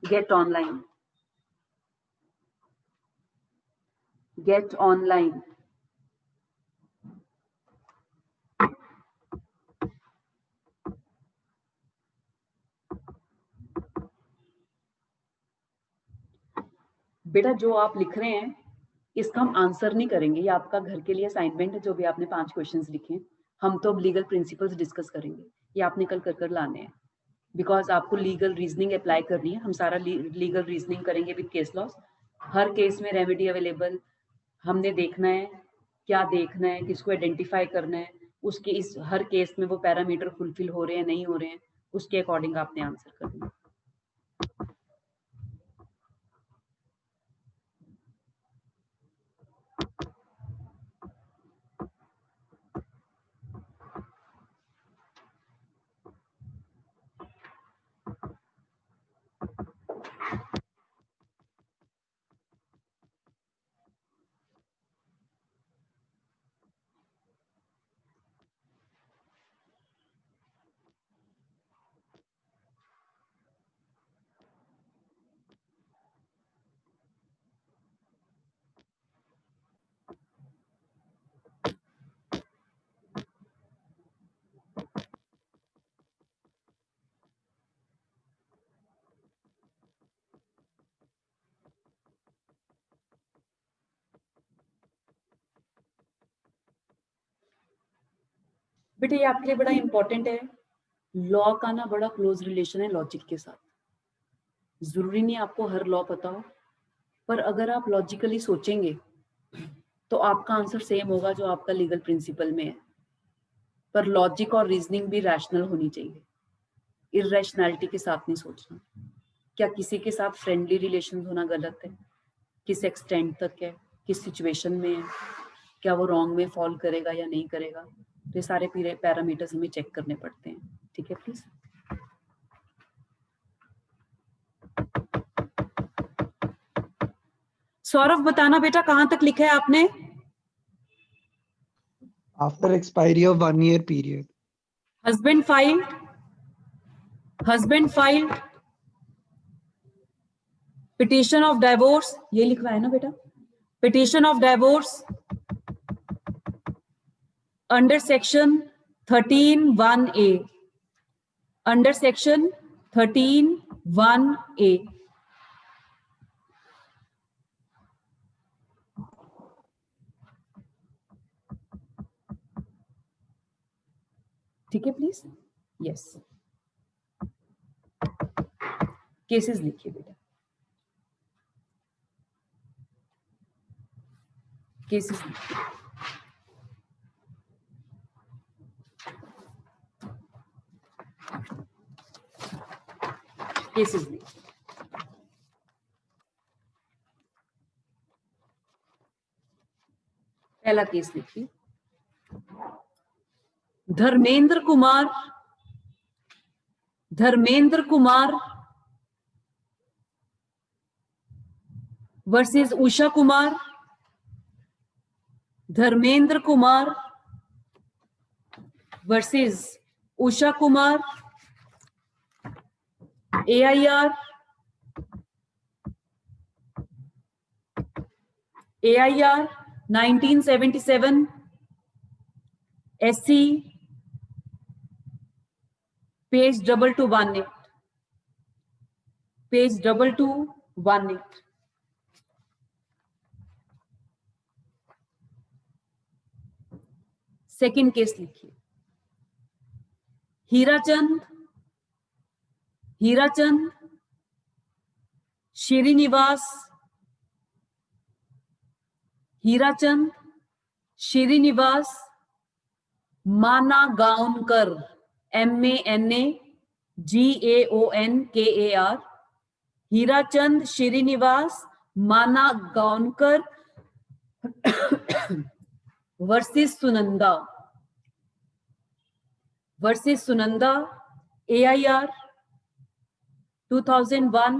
Get online. Get online. बेटा जो आप लिख रहे हैं इसका हम आंसर नहीं करेंगे, ये आपका घर के लिए असाइनमेंट है। जो भी आपने 5 क्वेश्चंस लिखे हैं, हम तो अब लीगल प्रिंसिपल्स डिस्कस करेंगे, ये आपने कल कर कर लाने हैं, बिकॉज आपको लीगल रीजनिंग अप्लाई करनी है। हम सारा लीगल रीजनिंग करेंगे with case laws. Her case में रेमेडी अवेलेबल, हमने देखना है क्या देखना है, किसको आइडेंटिफाई करना है, उसके इस हर केस में वो पैरामीटर फुलफिल हो रहे हैं नहीं हो रहे हैं, उसके अकॉर्डिंग आपने आंसर करना है। बेटा ये आपके लिए बड़ा इंपॉर्टेंट है। लॉ का ना बड़ा क्लोज रिलेशन है लॉजिक के साथ। जरूरी नहीं आपको हर लॉ पता हो, पर अगर आप लॉजिकली सोचेंगे तो आपका आंसर सेम होगा जो आपका लीगल प्रिंसिपल में है। पर लॉजिक और रीजनिंग भी रैशनल होनी चाहिए, इररेशनैलिटी के साथ नहीं सोचना। क्या किसी के साथ फ्रेंडली रिलेशन होना गलत है, किस एक्सटेंट तक है, किस सिचुएशन में है, क्या वो रॉन्ग में फॉल करेगा या नहीं करेगा, तो ये सारे पैरामीटर्स हमें चेक करने पड़ते हैं। ठीक है प्लीज। सौरभ बताना बेटा कहां तक लिखा है आपने? After expiry of 1 year period. Husband filed, husband filed petition of divorce, ये लिखवा है ना बेटा, petition of divorce under section 13(1)(a), under section 13(1)(a। ठीक है प्लीज। यस, केसेस लिखिए बेटा, केसेस लिखिए। केसेस लिखिए। पहला केस लिखिए, Dharmendra Kumar, Dharmendra Kumar versus Usha Kumar, Dharmendra Kumar versus Usha Kumar, AIR, AIR 1977, SC page 2218, page 2218। Second case लिखिए, Hirachand, Hirachand Shrinivas, Hirachand Shrinivas Managaonkar, MANAGAONKAR, Hirachand Shrinivas Managaonkar versus Sunanda, versus Sunanda, AIR 2001,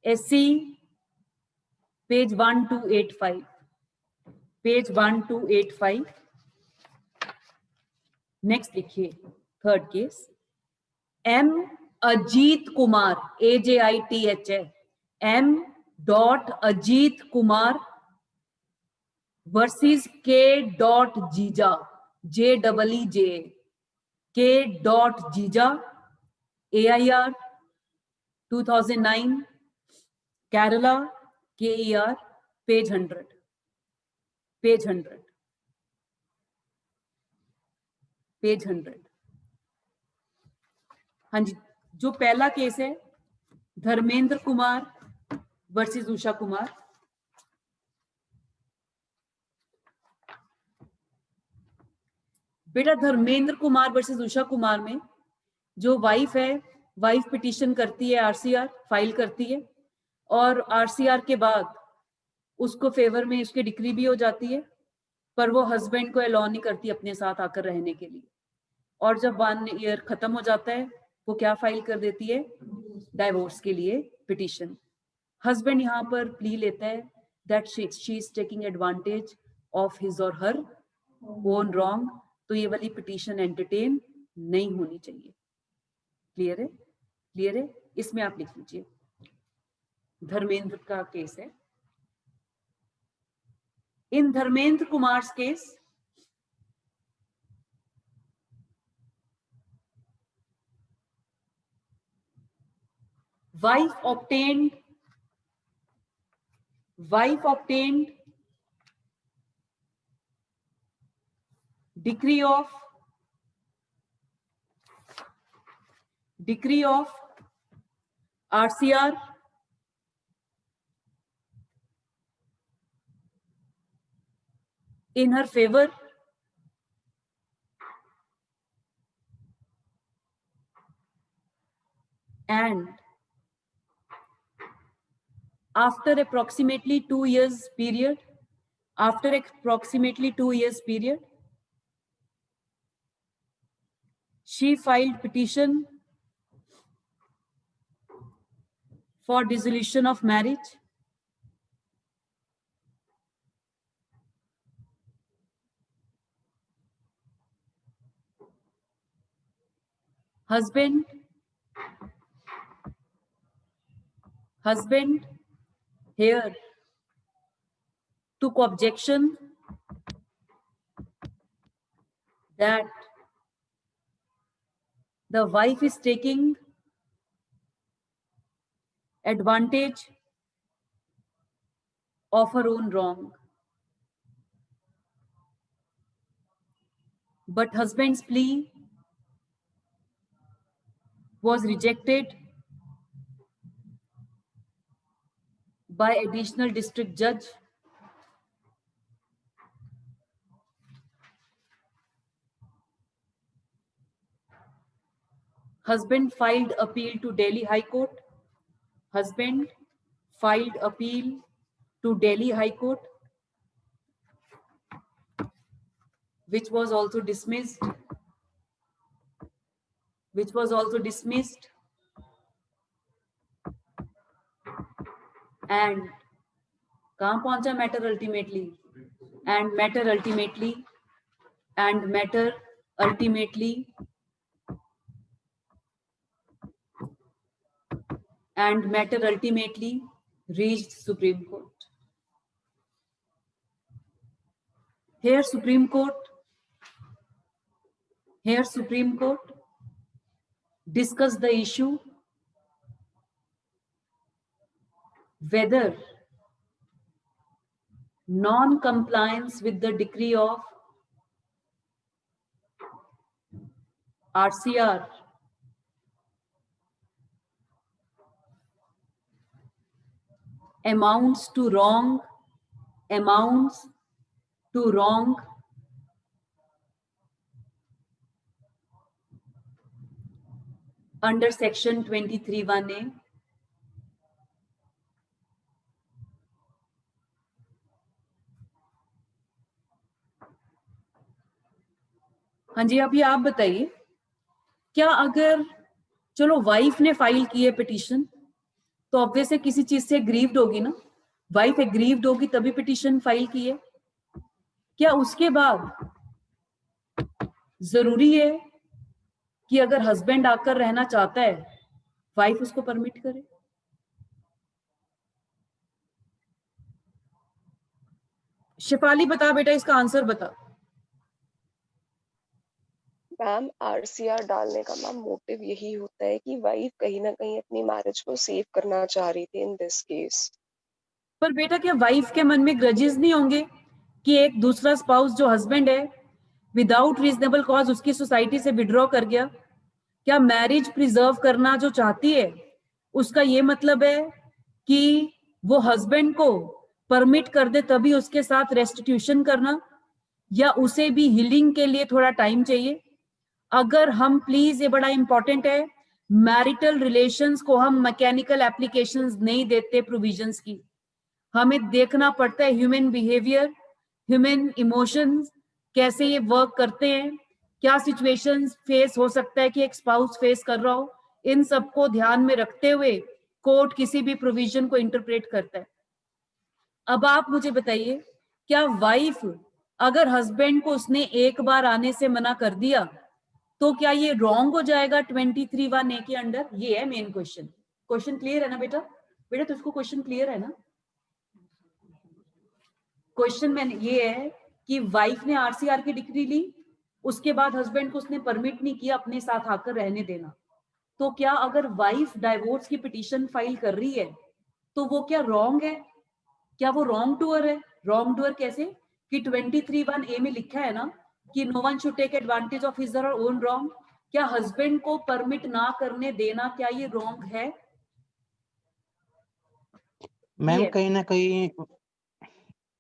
SC page 1285, page 1285। Next लिखिए third case, Ajit Kumar, AJITH M.Ajit Kumar versus K.Jija, JEEJ, K.Jija, AIR 2009, Kerala, KER, page 100, page 100, page 100। हाँ जी, जो पहला case है Dharmendra Kumar versus Usha Kumar, बेटा Dharmendra Kumar versus Usha Kumar में जो wife है, वाइफ पिटीशन करती है, आरसीआर फाइल करती है, और आरसीआर के बाद उसको फेवर में उसकी डिक्री भी हो जाती है, पर वो हस्बैंड को अलाउ नहीं करती अपने साथ आकर रहने के लिए। और जब 1 ईयर खत्म हो जाता है, वो क्या फाइल कर देती है, डाइवोर्स के लिए पिटीशन। हस्बैंड यहाँ पर प्ली लेता है that she is taking advantage of his और हर ओन रॉन्ग, तो ये वाली पिटीशन एंटरटेन नहीं होनी चाहिए। क्लियर है? क्लियर है? इसमें आप लिख लीजिए, धर्मेंद्र का केस है। In Dharmendra Kumar's case, wife obtained decree of RCR in her favor, and after approximately 2 years period, she filed petition for dissolution of marriage. Husband here took objection that the wife is taking advantage of her own wrong. But husband's plea was rejected by additional district judge. Husband filed appeal to Delhi High Court. Which was also dismissed. And कहाँ पहुंचा matter ultimately? And matter ultimately reached Supreme Court. Here Supreme Court discussed the issue whether non-compliance with the decree of RCR amounts to wrong under section 23(1)(a). हाँ जी, अभी आप बताइए, क्या अगर चलो wife ने फाइल की है पिटीशन, तो ऑब्वियसली किसी चीज से एग्रीव्ड होगी ना, वाइफ एग्रीव्ड होगी तभी पिटीशन फाइल की है। क्या उसके बाद जरूरी है कि अगर हस्बैंड आकर रहना चाहता है वाइफ उसको परमिट करे? शिफाली बता बेटा, इसका आंसर बता। मैम आरसीआर डालने का मैम मोटिव यही होता है कि वाइफ कहीं ना कहीं अपनी मैरिज को सेव करना चाह रही थी इन दिस केस। पर बेटा क्या वाइफ के मन में ग्रजेस नहीं होंगे कि एक दूसरा स्पाउस जो हस्बैंड है विदाउट रीजनेबल कॉज उसकी सोसाइटी से विड्रॉ कर गया? क्या मैरिज प्रिजर्व करना जो चाहती है उसका ये मतलब है कि वो हस्बैंड को परमिट कर दे तभी उसके साथ रेस्टिट्यूशन करना, या उसे भी हीलिंग के लिए थोड़ा टाइम चाहिए? अगर हम प्लीज, ये बड़ा इंपॉर्टेंट है, मैरिटल रिलेशंस को हम मैकेनिकल एप्लीकेशंस नहीं देते प्रोविजंस की। हमें देखना पड़ता है ह्यूमन बिहेवियर, ह्यूमन इमोशंस कैसे ये वर्क करते हैं, क्या सिचुएशंस फेस हो सकता है कि एक स्पाउस फेस कर रहा हो, इन सबको ध्यान में रखते हुए कोर्ट किसी भी प्रोविजन को इंटरप्रेट करता है। अब आप मुझे बताइए, क्या वाइफ अगर हस्बैंड को उसने एक बार आने से मना कर दिया तो क्या ये रॉन्ग हो जाएगा 23(1)(a) के अंडर? ये है मेन क्वेश्चन। क्वेश्चन क्लियर है ना बेटा? बेटा तुझको क्वेश्चन क्लियर है ना? क्वेश्चन मैंने ये है कि वाइफ ने आरसीआर की डिग्री ली, उसके बाद हस्बैंड को उसने परमिट नहीं किया अपने साथ आकर रहने देना, तो क्या अगर वाइफ डाइवोर्स की पिटीशन फाइल कर रही है तो वो क्या रॉन्ग है? क्या वो रॉन्ग डूअर है? रॉन्ग डूअर कैसे कि 23(1)(a) में लिखा है ना कि no one should take advantage of his और ओन रॉन्ग। क्या हस्बैंड को परमिट ना करने देना क्या ये रॉन्ग है? मैम ये कहीं ना कहीं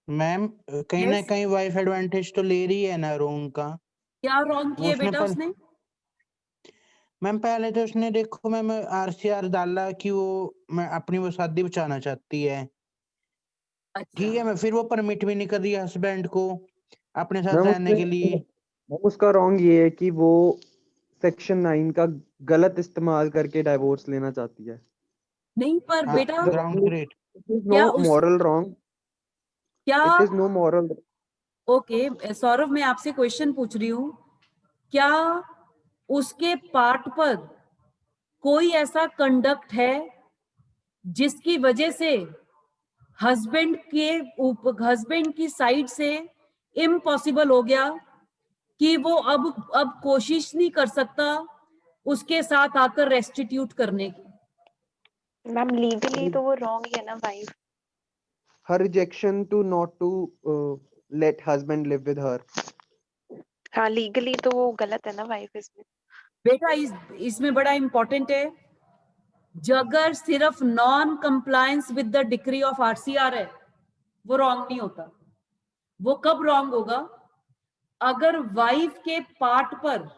मैम कहीं ना Yes. कहीं वाइफ एडवांटेज तो ले रही है ना रोंग का। क्या रॉन्ग वो किए उसने बेटा उसने? मैम पहले तो उसने देखो मैम आरसीआर डाला कि वो मैं अपनी वो शादी बचाना चाहती है, ठीक है। मैं फिर वो परमिट भी नहीं कर रही हस्बैंड को अपने साथ मैम रहने के लिए। मैम उसका रॉन्ग ये है कि वो सेक्शन 9 का गलत इस्तेमाल करके डाइवोर्स लेना चाहती है। नहीं पर बेटा ग्राउंड क्रिएट It is क्या no उस moral wrong. क्या It is no moral. Okay Saurabh, मैं आपसे क्वेश्चन पूछ रही हूँ, क्या उसके पार्ट पर कोई ऐसा कंडक्ट है जिसकी वजह से हस्बैंड की साइड से इम्पॉसिबल हो गया कि वो अब कोशिश नहीं कर सकता उसके साथ आकर रेस्टिट्यूट करने की? मैम लीगली तो वो रॉन्ग ही है ना wife. Her rejection to not to let husband live with her. हाँ लीगली तो वो गलत है ना वाइफ इसमें। बेटा इसमें बड़ा इंपॉर्टेंट है, अगर सिर्फ non compliance with the decree of RCR है वो रॉन्ग नहीं होता। वो कब रॉन्ग होगा? अगर वाइफ के पार्ट पर,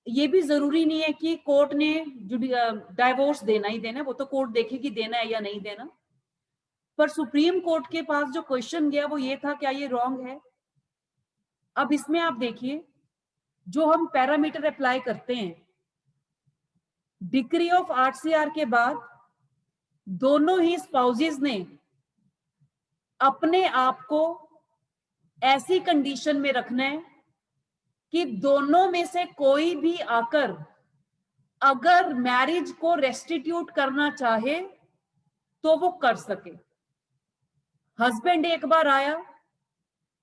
ये भी जरूरी नहीं है कि कोर्ट ने डाइवोर्स देना ही देना है, वो तो कोर्ट देखेगी देना है या नहीं देना, पर सुप्रीम कोर्ट के पास जो क्वेश्चन गया वो ये था क्या ये रॉन्ग है? अब इसमें आप देखिए, जो हम पैरामीटर अप्लाई करते हैं डिक्री ऑफ आरसीआर के बाद, दोनों ही स्पाउसेस ने अपने आप को ऐसी कंडीशन में रखना है कि दोनों में से कोई भी आकर अगर मैरिज को रेस्टिट्यूट करना चाहे तो वो कर सके। हस्बैंड एक बार आया,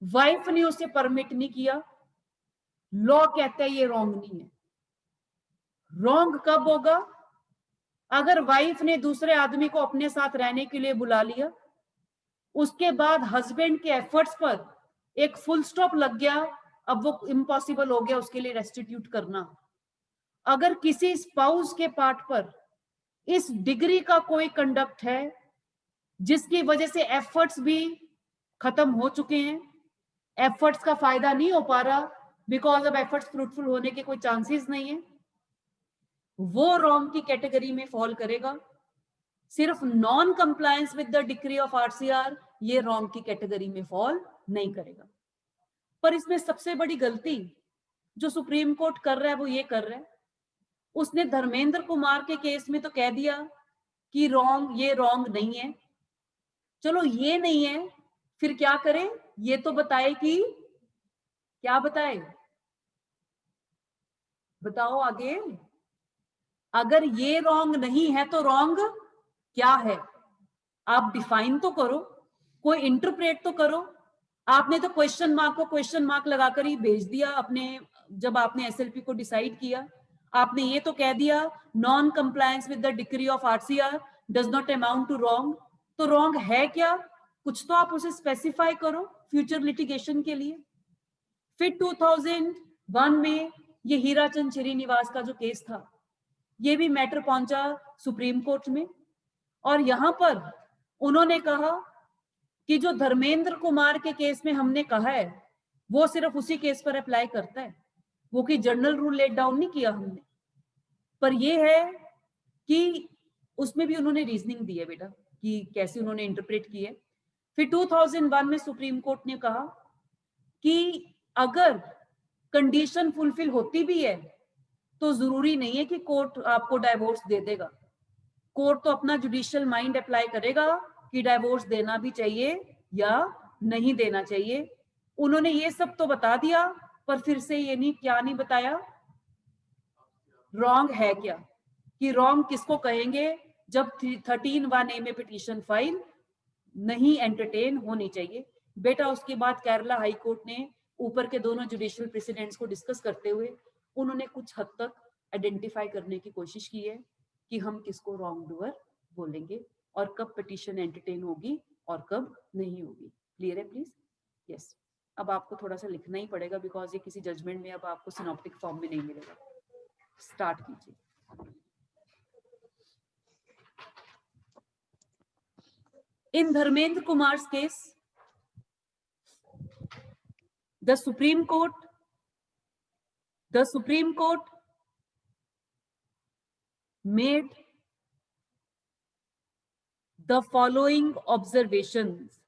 वाइफ ने उसे परमिट नहीं किया, लॉ कहता है ये रॉन्ग नहीं है। रॉन्ग कब होगा? अगर वाइफ ने दूसरे आदमी को अपने साथ रहने के लिए बुला लिया, उसके बाद हस्बैंड के एफर्ट्स पर एक फुल स्टॉप लग गया, अब वो इम्पॉसिबल हो गया उसके लिए रेस्टिट्यूट करना। अगर किसी स्पाउस के पार्ट पर इस डिग्री का कोई कंडक्ट है जिसकी वजह से एफर्ट्स भी खत्म हो चुके हैं, एफर्ट्स का फायदा नहीं हो पा रहा बिकॉज अब एफर्ट्स फ्रूटफुल होने के कोई चांसेस नहीं है, वो रॉन्ग की कैटेगरी में फॉल करेगा। सिर्फ non compliance with the decree of RCR ये रॉन्ग की कैटेगरी में फॉल नहीं करेगा। पर इसमें सबसे बड़ी गलती जो सुप्रीम कोर्ट कर रहा है वो ये कर रहा है, उसने धर्मेंद्र कुमार के केस में तो कह दिया कि रॉन्ग, ये रॉन्ग नहीं है। चलो ये नहीं है, फिर क्या करे ये तो बताए कि क्या बताए, बताओ आगे। अगर ये रॉन्ग नहीं है तो रॉन्ग क्या है? आप डिफाइन तो करो, कोई इंटरप्रेट तो करो। आपने तो क्वेश्चन मार्क को क्वेश्चन मार्क लगाकर ही भेज दिया अपने, जब आपने एसएलपी को डिसाइड किया आपने ये तो कह दिया non compliance with the decree of RCR does not amount to wrong. तो रॉन्ग है क्या? कुछ तो आप उसे स्पेसिफाई करो फ्यूचर लिटिगेशन के लिए। फिर 2001 में ये हीराचंद श्रीनिवास का जो केस था, ये भी मैटर पहुंचा सुप्रीम कोर्ट में, और यहां पर उन्होंने कहा कि जो धर्मेंद्र कुमार के केस में हमने कहा है वो सिर्फ उसी केस पर अप्लाई करता है, वो कि जनरल रूल लेट डाउन नहीं किया हमने। पर ये है कि उसमें भी उन्होंने रीजनिंग दी है बेटा कि कैसे उन्होंने इंटरप्रेट की है। फिर 2001 में सुप्रीम कोर्ट ने कहा कि अगर कंडीशन फुलफिल होती भी है तो जरूरी नहीं है कि कोर्ट आपको डाइवोर्स दे देगा। कोर्ट तो अपना जुडिशियल माइंड अप्लाई करेगा कि डाइवोर्स देना भी चाहिए या नहीं देना चाहिए। उन्होंने ये सब तो बता दिया, पर फिर से ये नहीं, क्या नहीं बताया, रॉन्ग है क्या, कि रॉन्ग किसको कहेंगे जब 13(1)A में पिटीशन फाइल नहीं एंटरटेन होनी चाहिए। बेटा उसके बाद केरला हाई कोर्ट ने ऊपर के दोनों जुडिशियल प्रेसिडेंट्स को डिस्कस करते हुए उन्होंने कुछ हद तक आइडेंटिफाई करने की कोशिश की है कि हम किसको रॉन्ग डूअर बोलेंगे और कब पिटीशन एंटरटेन होगी और कब नहीं होगी। क्लियर है प्लीज? यस। अब आपको थोड़ा सा लिखना ही पड़ेगा बिकॉज ये किसी जजमेंट में अब आपको सिनॉप्टिक फॉर्म में नहीं मिलेगा। स्टार्ट कीजिए। In Dharmendra Kumar's case, the Supreme Court made the following observations.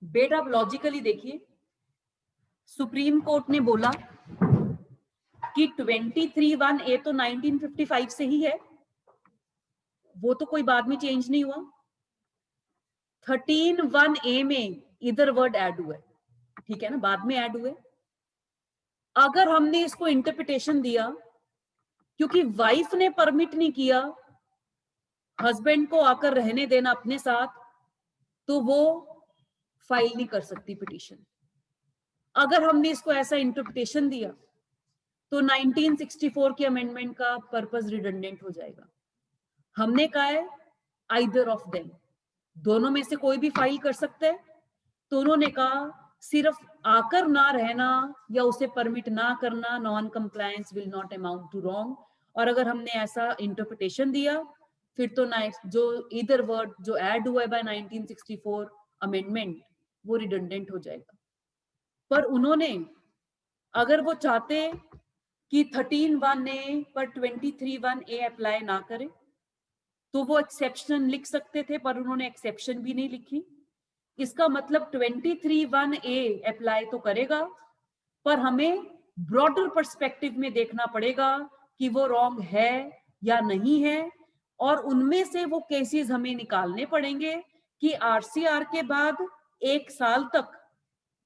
बेटा आप लॉजिकली देखिए, सुप्रीम कोर्ट ने बोला कि 23(1)A तो 1955 से ही है, वो तो कोई बाद में चेंज नहीं हुआ। 13(1)A में इधर वर्ड ऐड हुए, ठीक है ना, बाद में ऐड हुए। अगर हमने इसको इंटरप्रिटेशन दिया क्योंकि वाइफ ने परमिट नहीं किया हस्बैंड को आकर रहने देना अपने साथ, तो वो फाइल नहीं कर सकती पिटीशन। अगर हमने इसको ऐसा इंटरप्रिटेशन दिया तो 1964 के अमेंडमेंट का पर्पस रिडंडेंट हो जाएगा। हमने कहा है आइदर ऑफ देम, दोनों में से कोई भी फाइल कर सकते हैं। तो उन्होंने कहा सिर्फ आकर ना रहना या उसे परमिट ना करना, non compliance will not amount to wrong. और अगर हमने ऐसा इंटरप्रिटेशन दिया फिर तो जो इधर वर्ड जो ऐड हुआ है बाय 1964 अमेंडमेंट वो रिडंडेंट हो जाएगा। पर उन्होंने, अगर वो चाहते कि 13(1)A पर 23(1)A अप्लाई ना करे तो वो एक्सेप्शन लिख सकते थे, पर उन्होंने एक्सेप्शन भी नहीं लिखी। इसका मतलब 23(1)A अप्लाई तो करेगा, पर हमें ब्रॉडर पर्सपेक्टिव में देखना पड़ेगा कि वो रॉन्ग है या नहीं है, और उनमें से वो केसेस हमें निकालने पड़ेंगे कि आरसीआर के बाद 1 साल तक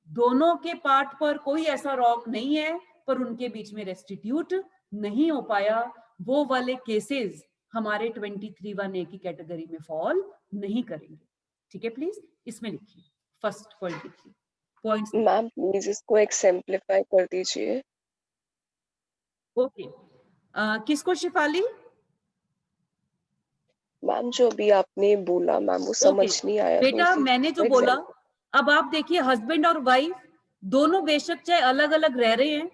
दोनों के पार्ट पर कोई ऐसा रॉन्ग नहीं है पर उनके बीच में रेस्टिट्यूट नहीं हो पाया। वो वाले केसेस हमारे 23(1)A की कैटेगरी में फॉल नहीं करेंगे। ठीक है, प्लीज इसमें लिखिए, फर्स्ट पॉइंट लिखिए। पॉइंट्स मैम प्लीज इसको एक्सेम्प्लीफाई कर दीजिए। ओके, किसको शिफाली? मैम जो अभी आपने बोला मैम वो समझ नहीं आया। बेटा तो मैंने जो बोला, अब आप देखिए हस्बैंड और वाइफ दोनों बेशक चाहे अलग अलग रह रहे हैं,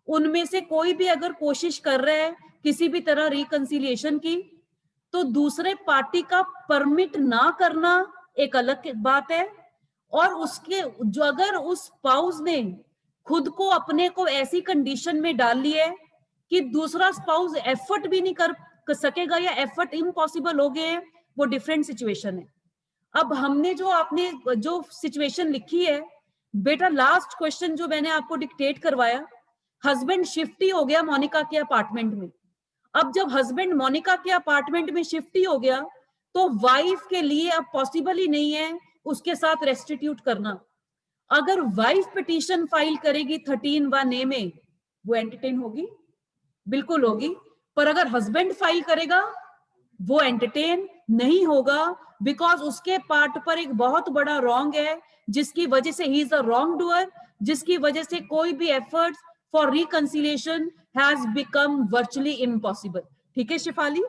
उनमें से कोई भी अगर कोशिश कर रहा है किसी भी तरह रिकंसिलिएशन की, तो दूसरे पार्टी का परमिट ना करना एक अलग बात है। और उसके जो अगर उस स्पाउस ने खुद को अपने को ऐसी कंडीशन में डाल लिया है कि दूसरा स्पाउस एफर्ट भी नहीं कर सकेगा या एफर्ट इम्पॉसिबल हो गए हैं, वो डिफरेंट सिचुएशन है। अब हमने जो आपने जो सिचुएशन लिखी है बेटा, लास्ट क्वेश्चन जो मैंने आपको डिक्टेट करवाया, हस्बैंड शिफ्ट ही हो गया मोनिका के अपार्टमेंट में। अब जब हस्बैंड मोनिका के अपार्टमेंट में शिफ्ट ही हो गया तो वाइफ के लिए अब पॉसिबल ही नहीं है उसके साथ रेस्टिट्यूट करना। अगर वाइफ पिटीशन फाइल करेगी 13(1)(a) में, वो एंटरटेन होगी, बिल्कुल होगी। पर अगर हस्बैंड फाइल करेगा वो एंटरटेन नहीं होगा, बिकॉज उसके पार्ट पर एक बहुत बड़ा रॉन्ग है, जिसकी वजह से he is a wrong doer, जिसकी वजह से कोई भी efforts for reconciliation has become virtually impossible. ठीक है शिफाली?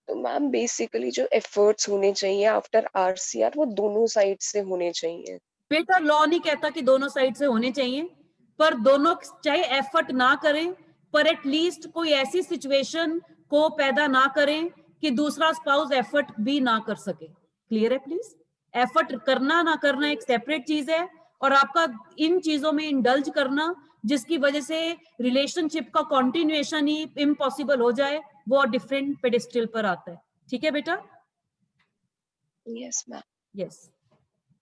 तो मैम बेसिकली जो एफर्ट्स होने चाहिए आफ्टर आरसीआर वो दोनों साइड से होने चाहिए। बेटा लॉ नहीं कहता कि दोनों साइड से होने चाहिए, पर दोनों चाहे एफर्ट ना करें, पर एटलीस्ट कोई ऐसी सिचुएशन को पैदा ना करें कि दूसरा स्पाउस एफर्ट भी ना कर सके। क्लियर है प्लीज? एफर्ट करना ना करना एक सेपरेट चीज है, और आपका इन चीजों में इंडल्ज करना जिसकी वजह से रिलेशनशिप का कंटिन्यूएशन ही इम्पॉसिबल हो जाए, वो डिफरेंट पेडिस्टल पर आता है। ठीक है बेटा? Yes ma'am. यस,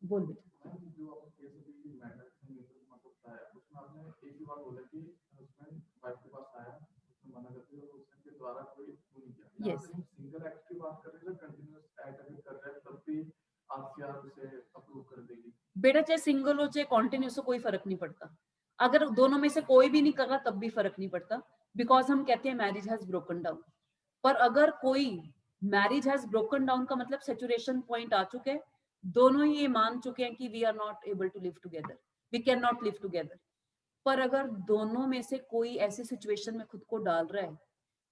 बोल बेटा। यस, बेटा चाहे सिंगल हो चाहे कॉन्टिन्यूस हो कोई फर्क नहीं पड़ता। अगर दोनों में से कोई भी नहीं कर रहा तब भी फर्क नहीं पड़ता, बिकॉज हम कहते हैं मैरिज हैज ब्रोकन डाउन। पर अगर कोई मैरिज हैज ब्रोकन डाउन का मतलब सेचुरेशन पॉइंट आ चुके हैं, दोनों ही ये मान चुके हैं कि we are not able to live together, we can not live together. पर अगर दोनों में से कोई ऐसी सिचुएशन में खुद को डाल रहा है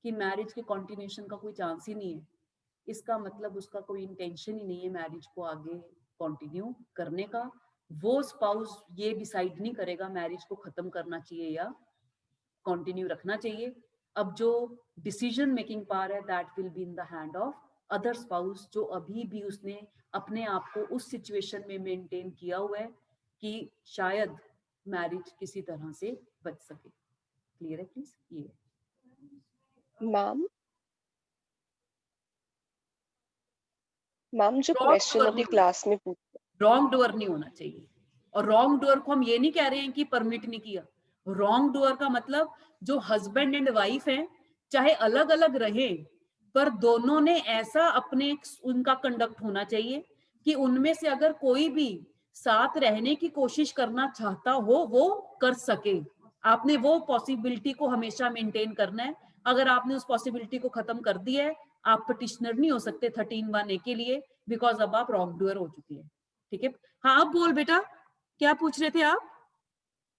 कि मैरिज के कंटिन्यूएशन का कोई चांस ही नहीं है, इसका मतलब उसका कोई इंटेंशन ही नहीं है मैरिज को आगे कंटिन्यू करने का। वो स्पाउस ये डिसाइड नहीं करेगा मैरिज को खत्म करना चाहिए या कंटिन्यू रखना चाहिए। अब जो डिसीजन मेकिंग पावर है that will be in the hand of other spouse, जो अभी भी उसने अपने आप को उस सिचुएशन में मेंटेन किया हुआ है कि शायद मैरिज किसी तरह से बच सके। क्लियर है प्लीज? ये मैम जो क्वेश्चन अभी क्लास में पूछा, रॉन्ग डूअर नहीं होना चाहिए। और रॉन्ग डूअर को हम ये नहीं कह रहे हैं कि परमिट नहीं किया। रॉन्ग डूअर का मतलब जो हस्बैंड एंड वाइफ हैं, चाहे अलग अलग रहे, पर दोनों ने ऐसा अपने उनका कंडक्ट होना चाहिए कि उनमें से अगर कोई भी साथ रहने की कोशिश करना चाहता हो वो कर सके। आपने वो पॉसिबिलिटी को हमेशा मेंटेन करना है। अगर आपने उस पॉसिबिलिटी को खत्म कर दिया है, आप पिटिशनर नहीं हो सकते 13(1)(a) के लिए, बिकॉज अब आप रॉन्ग डूअर हो चुकी है। ठीक है? हाँ, अब बोल बेटा, क्या पूछ रहे थे आप?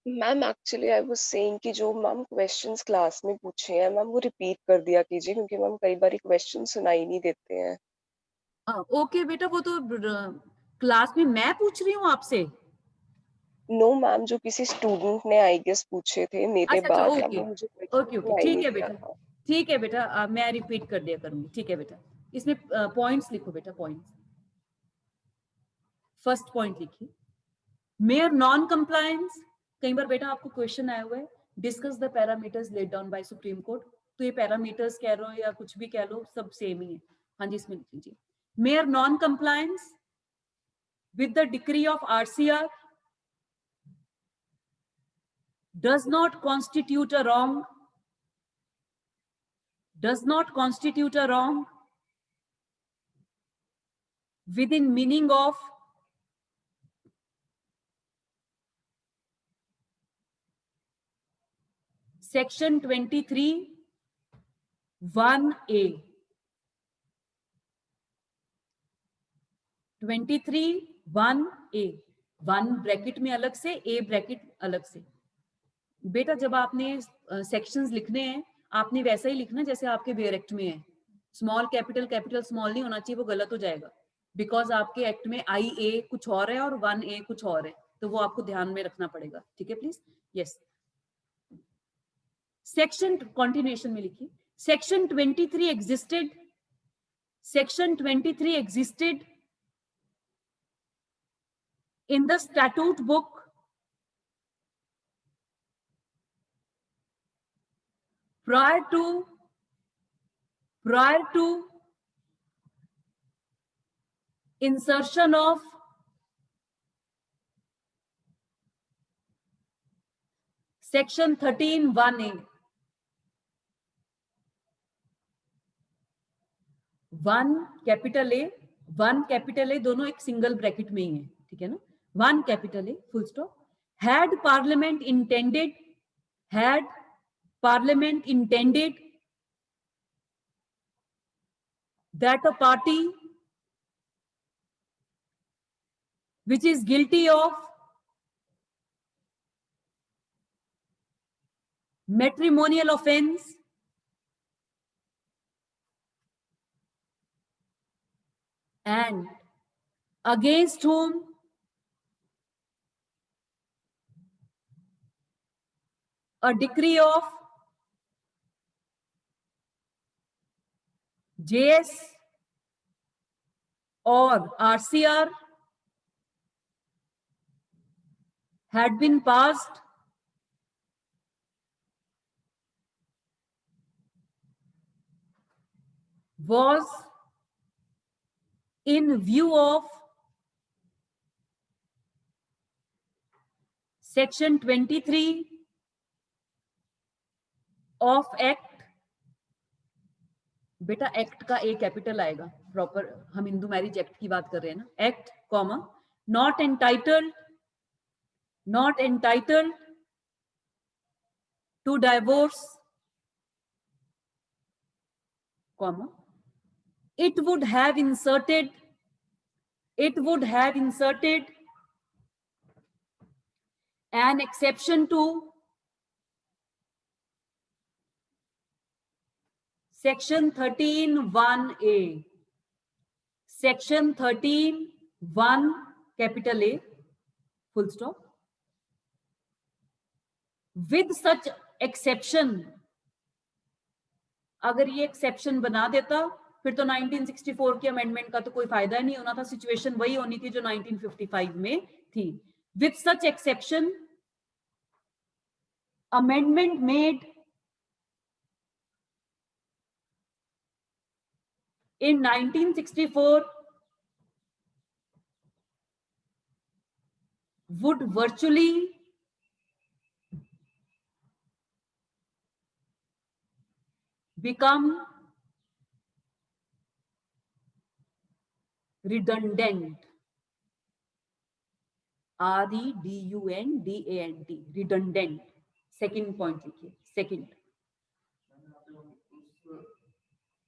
Ma'am actually I was saying कि जो मैम क्वेश्चंस क्लास में पूछे हैं मैम वो रिपीट कर दिया कीजिए, क्योंकि मैम कई बार क्वेश्चन सुनाई नहीं देते हैं। ओके बेटा, वो तो क्लास में मैं पूछ रही हूँ आपसे। नो मैम, जो किसी स्टूडेंट ने आई गेस पूछे थे मेरे अच्छा, बाद, ओके मैम मुझे क्वेश्चन ओके ओके, सुनाई ठीक नहीं है दिया बेटा, था। ठीक है बेटा, मैं रिपीट कर दिया करूंगी। ठीक है बेटा, इसमें पॉइंट्स लिखो बेटा, पॉइंट्स। फर्स्ट पॉइंट लिखिए, मेयर नॉन कंप्लायंस। कई बार बेटा आपको क्वेश्चन आया हुआ है, discuss the parameters laid down by supreme court. तो ये पैरामीटर्स कह लो या कुछ भी कह लो, सब सेम ही है। हाँ जी, इसमें लिख लीजिए, mayor non compliance with the decree of RCR does not constitute a wrong, does not constitute a wrong within meaning of section 23(1)(a). 23(1)(a), 1 bracket में अलग से, a ब्रैकेट अलग से। बेटा जब आपने सेक्शंस लिखने हैं, आपने वैसा ही लिखना जैसे आपके बेयर एक्ट में है। स्मॉल कैपिटल कैपिटल स्मॉल नहीं होना चाहिए, वो गलत हो जाएगा, बिकॉज आपके एक्ट में IA कुछ और है और 1A कुछ और है, तो वो आपको ध्यान में रखना पड़ेगा। ठीक है प्लीज? यस। सेक्शन कंटिन्यूएशन में लिखिए, section 23 existed, section 23 existed in the statute book prior to insertion of section 13(1)(a). 1 capital A 1 capital A दोनों एक सिंगल ब्रैकेट में ही है, ठीक है ना, 1 capital a full stop, had parliament intended that a party which is guilty of matrimonial offense and against whom a decree of JS or RCR had been passed was in view of Section 23 of Act, बेटा act का ए capital आएगा proper, हम Hindu marriage act की बात कर रहे हैं ना, act comma not entitled to divorce comma it would have inserted an exception to Section 13(1)(a). Section 13(1) capital A full stop. With such exception, अगर ये एक्सेप्शन बना देता फिर तो 1964 की अमेंडमेंट का तो कोई फायदा नहीं होना था, सिचुएशन वही होनी थी जो 1955 में थी. With such exception, amendment made in 1964 would virtually become redundant. REDUNDANT, redundant. Second point लिखिए. सेकंड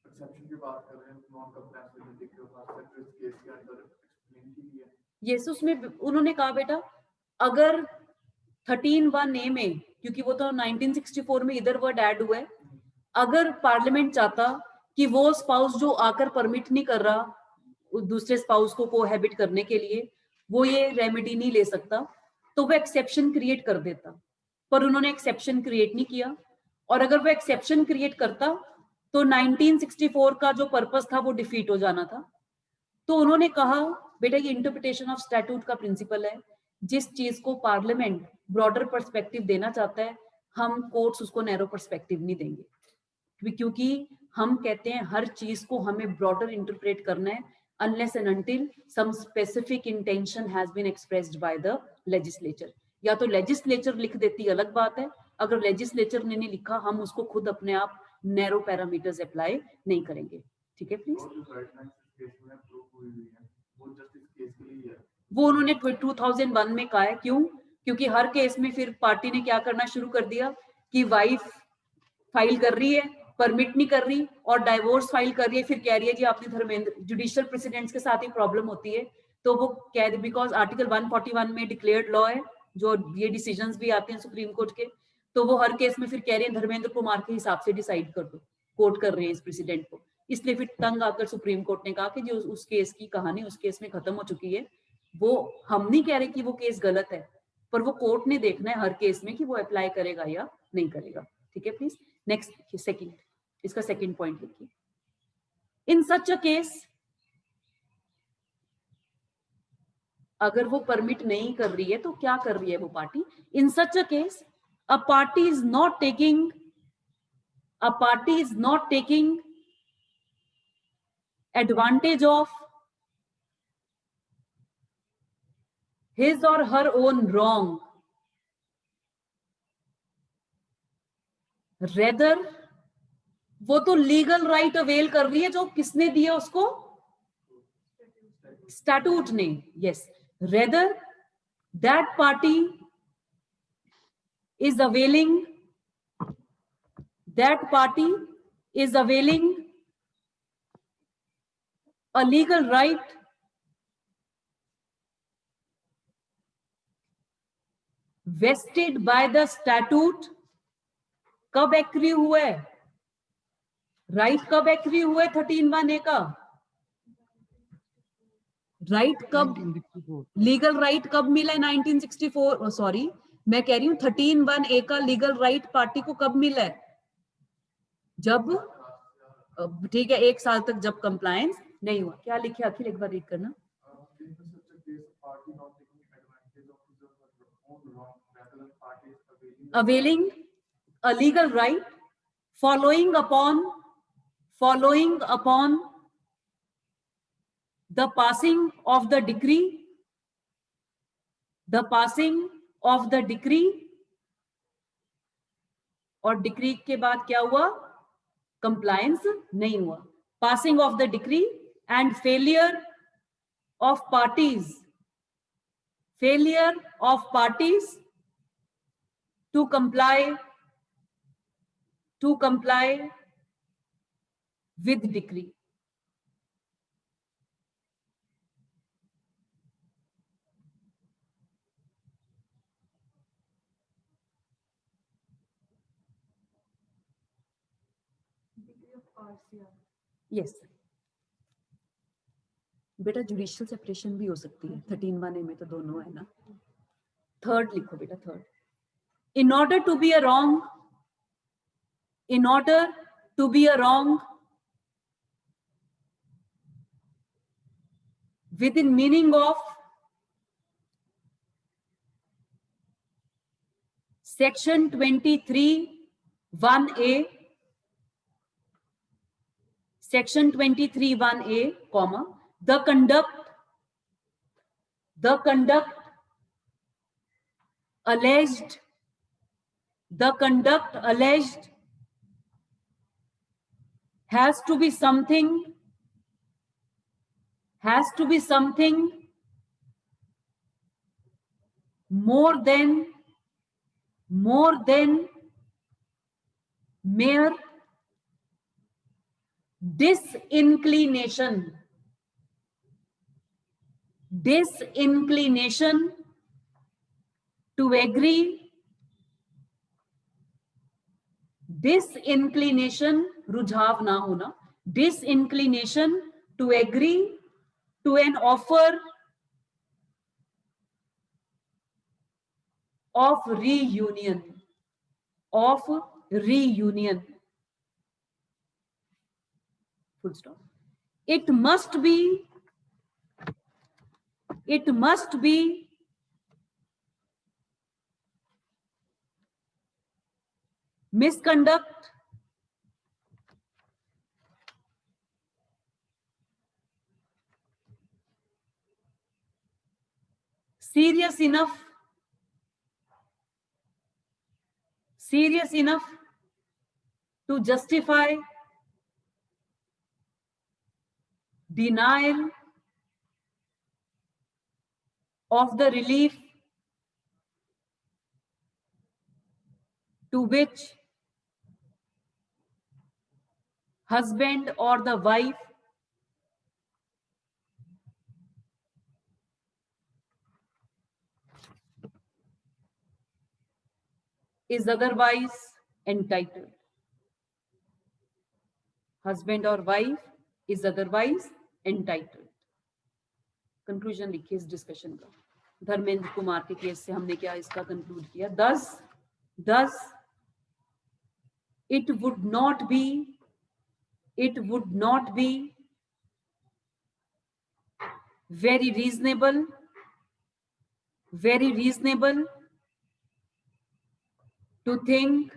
एक्सेप्शन की बात कर रहे हैं, नॉन कंप्लेंसिबिलिटी के खास इस केस के अंदर एक्सप्लेन की है. यस, उसमें उन्होंने कहा बेटा अगर 13(1)(a) में, क्योंकि वो तो 1964 में इधर वर्ड ऐड हुआ है, अगर पार्लियामेंट चाहता कि वो स्पाउस जो आकर परमिट नहीं कर रहा दूसरे स्पाउस को कोहैबिट करने के लिए, वो ये रेमेडी नहीं ले सकता, तो वो एक्सेप्शन क्रिएट कर देता. पर उन्होंने एक्सेप्शन क्रिएट नहीं किया, और अगर वो एक्सेप्शन क्रिएट करता तो 1964 का जो पर्पस था वो डिफीट हो जाना था. तो उन्होंने कहा बेटा ये इंटरप्रिटेशन ऑफ स्टैट्यूट का प्रिंसिपल है, जिस चीज को पार्लियामेंट ब्रॉडर पर्सपेक्टिव देना चाहता है, हम कोर्ट्स उसको नैरो पर्सपेक्टिव नहीं देंगे, क्योंकि हम कहते हैं हर चीज को हमें ब्रॉडर इंटरप्रेट करना है unless and until some specific intention has been expressed by the legislature. या तो लेजिस्लेचर लिख देती अलग बात है, अगर लेजिस्लेचर ने नहीं लिखा हम उसको खुद अपने आप नैरो पैरामीटर्स अप्लाई नहीं करेंगे. ठीक है प्लीज. वो उन्होंने 2001 में कहा है. क्यों? क्योंकि हर केस में फिर पार्टी ने क्या करना शुरू कर दिया कि वाइफ फाइल कर रही है, परमिट नहीं कर रही, और डाइवोर्स फाइल कर रही है, फिर कह रही है जी आपने धर्मेंद्र, जुडिशियल प्रेसिडेंट्स के साथ ही प्रॉब्लम होती है, तो वो कह बिकॉज आर्टिकल 141 में डिक्लेयर्ड लॉ है, जो ये डिसीजंस भी आते हैं सुप्रीम कोर्ट के, तो वो हर केस में फिर कह रहे हैं धर्मेंद्र कुमार के हिसाब से डिसाइड कर दो, कोर्ट कर रहे हैं इस प्रेसिडेंट को. इसलिए फिर तंग आकर सुप्रीम कोर्ट ने कहा कि जो उस केस की कहानी उस केस में खत्म हो चुकी है, वो हम नहीं कह रहे कि वो केस गलत है, पर वो कोर्ट ने देखना है हर केस में कि वो अप्लाई करेगा या नहीं करेगा. ठीक है प्लीज. नेक्स्ट सेकंड, इसका सेकंड पॉइंट लिखिए. इन सच अ केस, अगर वो परमिट नहीं कर रही है तो क्या कर रही है वो party? In such a case a party is not taking advantage of his or her own wrong, rather वो तो लीगल राइट अवेल कर रही है जो किसने दिया उसको, स्टैट्यूट ने. Yes, rather that party is availing a legal right vested by the statute. कब एग्री हुआ है, राइट कब एग्री हुआ है 13(1)(a) का, राइट कब, 1964 लीगल राइट कब मिला है 1964, सॉरी मैं कह रही हूँ 13(1)(a) का लीगल राइट पार्टी को कब मिला है, जब, ठीक है 1 साल तक जब कंप्लायंस नहीं हुआ. क्या लिखे अखिल, एक बार रीड करना. Availing a legal right following upon the passing of the decree, और डिक्री के बाद क्या हुआ, कंप्लायंस नहीं हुआ. Passing of the decree and failure of parties to comply with decree. Yes. बेटा जुडिशियल सेपरेशन भी हो सकती है 13(1)(a) में, तो दोनों है ना. थर्ड लिखो बेटा, third. In order to be a wrong within meaning of section 23(1)(a), comma, the conduct alleged has to be something more than mere disinclination to agree, रुझाव ना होना, disinclination to agree to an offer of reunion. Full stop. It must be misconduct serious enough to justify denial of the relief to which husband or the wife is otherwise entitled. Husband or wife is otherwise entitled. Conclusion लिखिए इस discussion का. धर्मेंद्र कुमार के case से हमने क्या इसका conclude किया. Thus it would not be very reasonable to think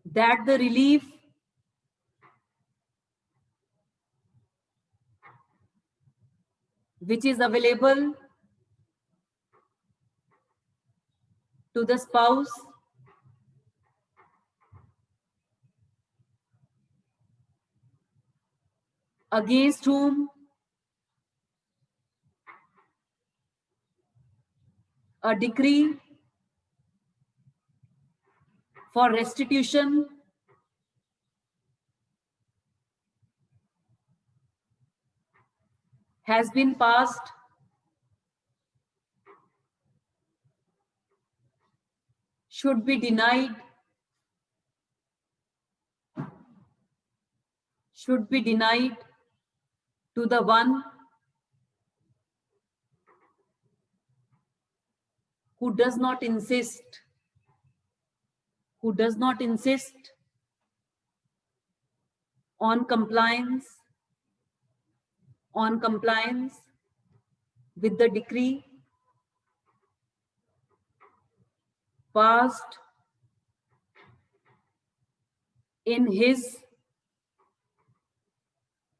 that the relief which is available to the spouse against whom a decree for restitution has been passed should be denied to the one who does not insist on compliance with the decree passed in his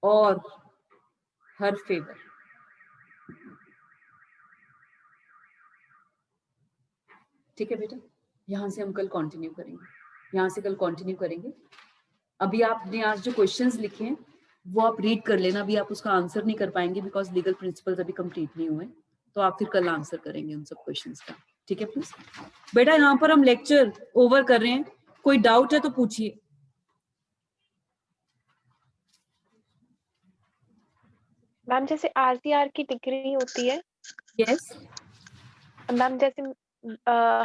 or her favor. ठीक है बेटा, यहाँ से हम कल continue करेंगे। अभी आपने आज जो क्वेश्चंस लिखे हैं वो आप रीड कर लेना। अभी आप उसका आंसर नहीं कर पाएंगे बिकॉज लीगल प्रिंसिपल्स अभी कंप्लीट नहीं हुए, तो आप फिर कल आंसर करेंगे उन सब क्वेश्चंस का। ठीक है प्लीज बेटा, यहाँ पर हम लेक्चर ओवर कर रहे हैं, कोई डाउट है तो पूछिए। मैम जैसे आरसीआर की डिग्री होती है, यस मैम जैसे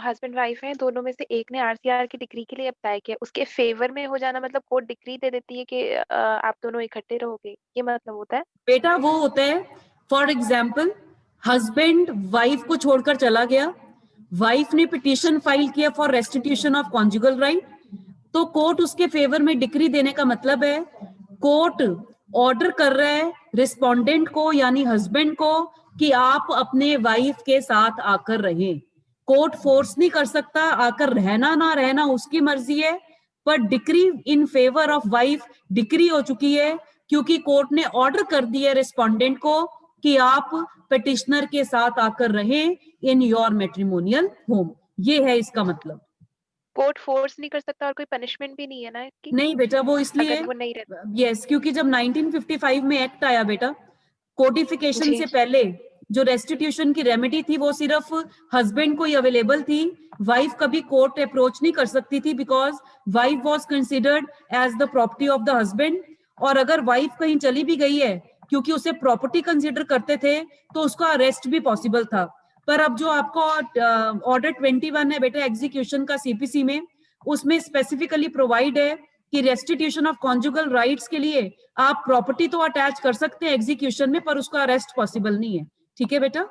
हस्बैंड वाइफ हैं, दोनों में से एक ने आरसीआर की डिग्री के लिए अप्लाई किया, उसके फेवर में हो जाना मतलब कोर्ट डिग्री दे देती है कि आप दोनों इकट्ठे रहोगे, ये मतलब होता है? बेटा वो होता है, फॉर एग्जाम्पल हस्बैंड वाइफ को छोड़कर चला गया, वाइफ ने पिटीशन फाइल किया for restitution of conjugal right, तो कोर्ट उसके फेवर में डिक्री देने का मतलब है कोर्ट ऑर्डर कर रहा है रिस्पोंडेंट को यानी हस्बैंड को कि आप अपने वाइफ के साथ आकर रहें। कोर्ट फोर्स नहीं कर सकता, आकर रहना ना रहना उसकी मर्जी है, पर decree in favour of wife decree हो चुकी है क्योंकि कोर्ट ने ऑर्डर कर दिया रिस्पोंडेंट को कि आप पिटिशनर के साथ आकर रहें इन योर मैट्रिमोनियल होम। ये है इसका मतलब। कोर्ट फोर्स नहीं कर सकता और कोई पनिशमेंट भी नहीं है ना इसकी? नहीं बेटा, वो इसलिए अगर वो नहीं रहता। यस, क्योंकि जब 1955 में एक्ट आया बेटा, कोडिफिकेशन जी। से पहले जो रेस्टिट्यूशन की रेमेडी थी वो सिर्फ हस्बैंड को ही अवेलेबल थी, वाइफ कभी कोर्ट अप्रोच नहीं कर सकती थी because wife was considered as the property of the husband. और अगर वाइफ कहीं चली भी गई है क्योंकि उसे प्रॉपर्टी कंसिडर करते थे तो उसका अरेस्ट भी पॉसिबल था। पर अब जो आपको ऑर्डर 21 है बेटा एग्जीक्यूशन का सीपीसी में, उसमें स्पेसिफिकली प्रोवाइड है कि रेस्टिट्यूशन ऑफ कॉन्जुगल राइट्स के लिए आप प्रॉपर्टी तो अटैच कर सकते हैं एग्जीक्यूशन में, पर उसका अरेस्ट पॉसिबल नहीं है। ठीक है बेटा,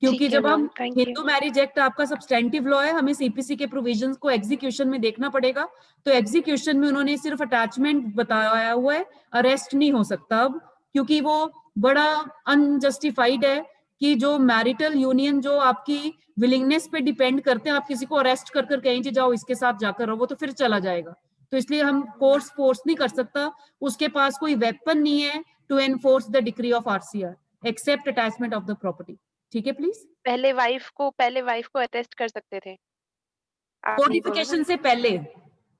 क्योंकि जब हम हिंदू मैरिज एक्ट आपका सब्सटेंटिव लॉ है, हमें सीपीसी के प्रोविजंस को एग्जीक्यूशन में देखना पड़ेगा, तो एग्जीक्यूशन में उन्होंने सिर्फ अटैचमेंट बताया हुआ है, अरेस्ट नहीं हो सकता अब, क्योंकि वो बड़ा अनजस्टिफाइड है कि जो मैरिटल यूनियन जो आपकी विलिंगनेस पे डिपेंड करते हैं, आप किसी को अरेस्ट कर कर कहीं जाओ इसके साथ जाकर रहो, वो तो फिर चला जाएगा। तो इसलिए हम कोर्ट फोर्स नहीं कर सकता, उसके पास कोई वेपन नहीं है to enforce the decree of RCR except attachment of the property. ठीक है प्लीज। पहले वाइफ को अरेस्ट कर सकते थे कोडिफिकेशन से पहले,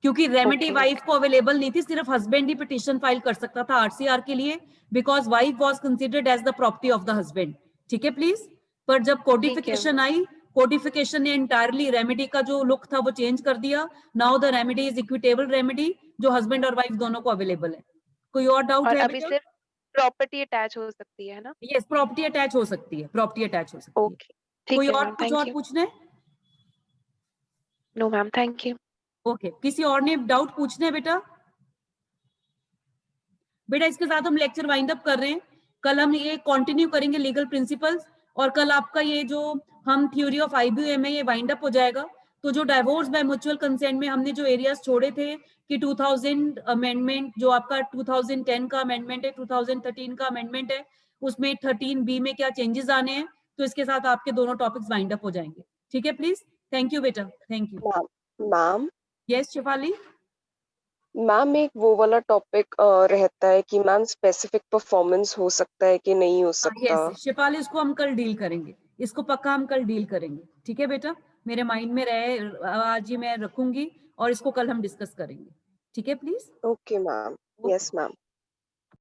क्योंकि रेमेडी वाइफ को अवेलेबल नहीं थी, सिर्फ हस्बैंड ही पिटीशन फाइल कर सकता था आरसीआर के लिए because wife was considered as the property of the husband. ठीक है प्लीज। पर जब कोडिफिकेशन आई, कोडिफिकेशन ने एंटायरली रेमेडी का जो लुक था वो चेंज कर दिया। Now the remedy is equitable remedy जो हस्बैंड और वाइफ दोनों को अवेलेबल है। कोई और डाउट है? अभी सिर्फ प्रॉपर्टी अटैच हो सकती है ना? यस, प्रॉपर्टी अटैच हो सकती है, प्रॉपर्टी अटैच हो सकती है। ओके, कोई और कुछ और पूछना है? No ma'am, thank you. Okay, किसी और ने डाउट पूछना है बेटा? बेटा इसके साथ हम लेक्चर वाइंड अप कर रहे हैं, कल हम ये कंटिन्यू करेंगे लीगल प्रिंसिपल्स, और कल आपका ये जो हम थ्योरी ऑफ आईबीएम है ये वाइंड अप हो जाएगा। तो जो डाइवोर्स बाय म्यूचुअल कंसेंट में हमने जो एरियाज छोड़े थे कि 2000 अमेंडमेंट जो आपका 2010 का अमेंडमेंट है, 2013 का अमेंडमेंट है, उसमें 13B में क्या चेंजेस आने हैं, तो इसके साथ आपके दोनों टॉपिक्स वाइंड अप हो जाएंगे। ठीक है प्लीज। थैंक यू बेटा, thank you. Ma'am yes Shifali. मैम एक वो वाला टॉपिक रहता है कि मैम स्पेसिफिक परफॉर्मेंस हो सकता है कि नहीं हो सकता। यस शिफाली, इसको हम कल डील करेंगे, इसको पक्का हम कल डील करेंगे। ठीक है बेटा, मेरे माइंड में रहे, आज ही मैं रखूंगी और इसको कल हम डिस्कस करेंगे। ठीक है please. Okay ma'am, yes ma'am.